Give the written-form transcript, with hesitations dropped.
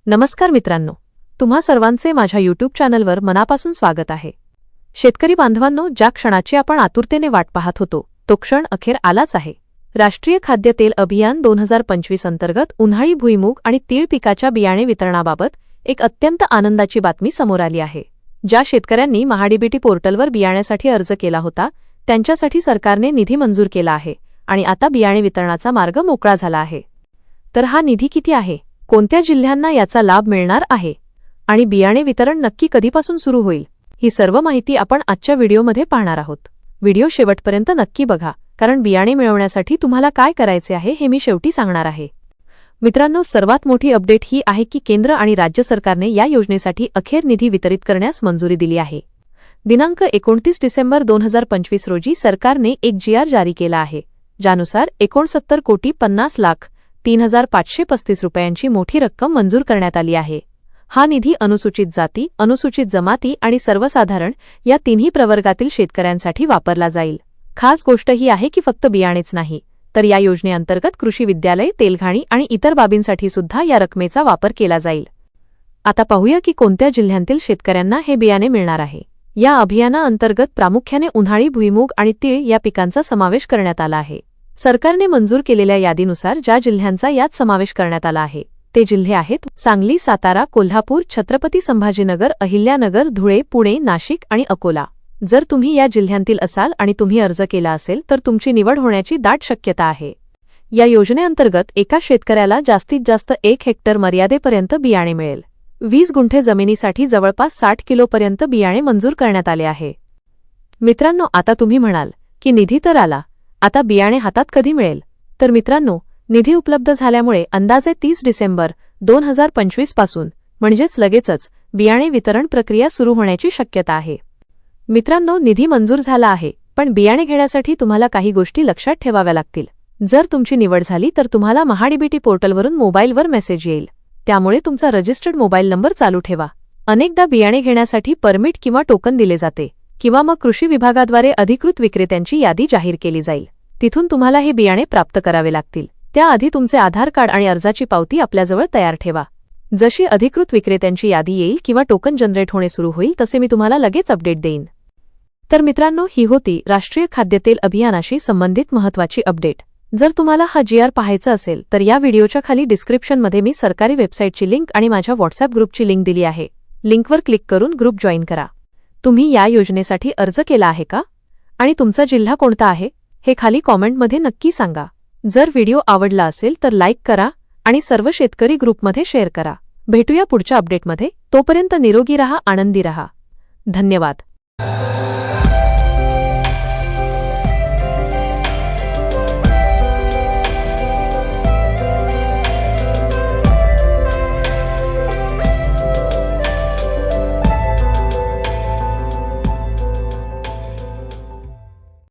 नमस्कार मित्रांनो, तुम्हा सर्वांचे माझ्या यूट्यूब चॅनलवर मनापासून स्वागत आहे। शेतकरी बांधवांनो, ज्या क्षणाची आपण आतुरतेने वाट पाहत होतो तो क्षण अखेर आलाच आहे। राष्ट्रीय खाद्य तेल अभियान 2025 अंतर्गत उन्हाळी भुईमूग आणि तीळ पिकाच्या बियाणे वितरणाबाबत एक अत्यंत आनंदाची बातमी समोर आली आहे। ज्या शेतकऱ्यांनी महाडीबीटी पोर्टलवर बियाण्यासाठी अर्ज केला होता त्यांच्यासाठी सरकारने निधी मंजूर केला आहे आणि आता बियाणे वितरणाचा मार्ग मोकळा झाला आहे। तर हा निधी किती आहे, कोणत्या जिल्ह्यांना याचा लाभ मिळणार आहे आणि बियाणे वितरण नक्की कधीपासून सुरू होईल, ही सर्व माहिती आपण आजच्या व्हिडिओमध्ये पाहणार आहोत। व्हिडिओ शेवटपर्यंत नक्की बघा, कारण बियाणे मिळवण्यासाठी तुम्हाला काय करायचे आहे हे मी शेवटी सांगणार आहे। मित्रांनो, सर्वात मोठी अपडेट ही आहे की केंद्र आणि राज्य सरकारने या योजनेसाठी अखेर निधी वितरित करण्यास मंजुरी दिली आहे। दिनांक 29 डिसेंबर 2025 रोजी सरकारने एक GR जारी केला आहे, ज्यानुसार 69,50,03,535 रुपयांची मोठी रक्कम मंजूर करण्यात आली आहे। हा निधी अनुसूचित जाती, अनुसूचित जमाती आणि सर्वसाधारण या तिन्ही प्रवर्गातील शेतकऱ्यांसाठी वापरला जाईल। खास गोष्ट ही आहे की फक्त बियाणेच नाही, तर या योजनेअंतर्गत कृषी विद्यालय, तेलघाणी आणि इतर बाबींसाठी सुद्धा या रकमेचा वापर केला जाईल। आता पाहूया की कोणत्या जिल्ह्यांतील शेतकऱ्यांना हे बियाणे मिळणार आहे। या अभियानाअंतर्गत प्रामुख्याने उन्हाळी भुईमूग आणि तीळ या पिकांचा समावेश करण्यात आला आहे। सरकारने मंजूर केलेल्या यादीनुसार ज्या जिल्ह्यांचा यात समावेश करण्यात आला आहे ते जिल्हे आहेत सांगली, सातारा, कोल्हापूर, छत्रपती संभाजीनगर, अहिल्यानगर, धुळे, पुणे, नाशिक आणि अकोला। जर तुम्ही या जिल्ह्यांतील असाल आणि तुम्ही अर्ज केला असेल तर तुमची निवड होण्याची दाट शक्यता आहे। या योजनेअंतर्गत एका शेतकऱ्याला जास्तीत जास्त 1 हेक्टर मर्यादेपर्यंत बियाणे मिळेल। 20 गुंठे जमिनीसाठी जवळपास 60 किलोपर्यंत बियाणे मंजूर करण्यात आले आहे। मित्रांनो, आता तुम्ही म्हणाल की निधी तर आला, आता बियाणे हातात कधी मिळेल? तर मित्रांनो, निधी उपलब्ध झाल्यामुळे अंदाजे 30 डिसेंबर 2025 पासून म्हणजेच लगेचच बियाणे वितरण प्रक्रिया सुरू होण्याची शक्यता आहे। मित्रांनो, निधी मंजूर झाला आहे, पण बियाणे घेण्यासाठी तुम्हाला काही गोष्टी लक्षात ठेवाव्या लागतील। जर तुमची निवड झाली तर तुम्हाला महाडीबीटी पोर्टलवरून मोबाईलवर मेसेज येईल, त्यामुळे तुमचा रजिस्टर्ड मोबाईल नंबर चालू ठेवा। अनेकदा बियाणे घेण्यासाठी परमिट किंवा टोकन दिले जाते किंवा मग कृषी विभागाद्वारे अधिकृत विक्रेत्यांची यादी जाहीर केली जाईल, तिथून तुम्हाला हे बियाणे प्राप्त करावे लागतील। त्याआधी तुमचे आधार कार्ड आणि अर्जाची पावती आपल्याजवळ तयार ठेवा। जशी अधिकृत विक्रेत्यांची यादी येईल किंवा टोकन जनरेट होणे सुरू होईल तसे मी तुम्हाला लगेच अपडेट देईन। तर मित्रांनो, ही होती राष्ट्रीय खाद्य तेल अभियानाशी संबंधित महत्त्वाची अपडेट। जर तुम्हाला हा GR पाहायचा असेल तर या व्हिडिओच्या खाली डिस्क्रिप्शनमध्ये मी सरकारी वेबसाईटची लिंक आणि माझ्या व्हॉट्सअप ग्रुपची लिंक दिली आहे। लिंकवर क्लिक करून ग्रुप जॉईन करा। तुम्ही या योजनेसाठी अर्ज केला आहे का आणि तुमचा जिल्हा कोणता आहे हे खाली कॉमेंटमध्ये नक्की सांगा। जर व्हिडिओ आवडला असेल तर लाईक करा आणि सर्व शेतकरी ग्रुपमध्ये शेअर करा। भेटूया पुढच्या अपडेटमध्ये, तोपर्यंत निरोगी रहा, आनंदी रहा। धन्यवाद।